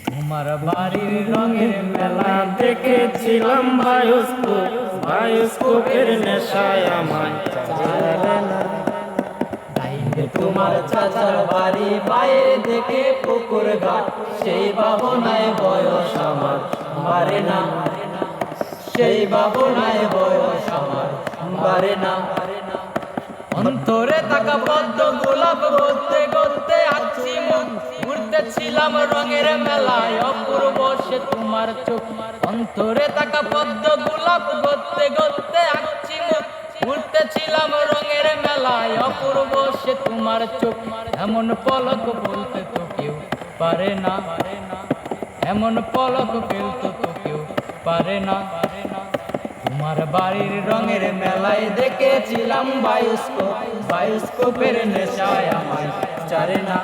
তোমার বাড়ির রঙের মেলা দেখেছিলাম বায়োস্কোপের নেশায় আমায় চলে না। তোমার চাচার বাড়ি বাইরে দেখে পুকুর ঘাট, সেই ভাবনায় বয়স আমার বাড়ে না, সেই ভাবনায় বয়স আমার বাড়ে না। অন্তরে থাকা পদ্ম গোলাপ গলতে গলতে আছি ঘুরতেছিলাম রঙের মেলায়, অপূর্ব সে তোমার চোখ। অন্তরে থাকা পদ্ম গোলাপ গলতে গলতে আছি ঘুরতেছিলাম রঙের মেলায়, অপূর্ব সে তোমার চোখ। এমন পলক বলতে তো কেউ পারে না, এমন পলক ফেলতে তো কেউ পারে না। তোমার বাড়ির রঙের মেলায় দেখেছিলাম বায়োস্কোপের নেশায় আমায় ছাড়ে না।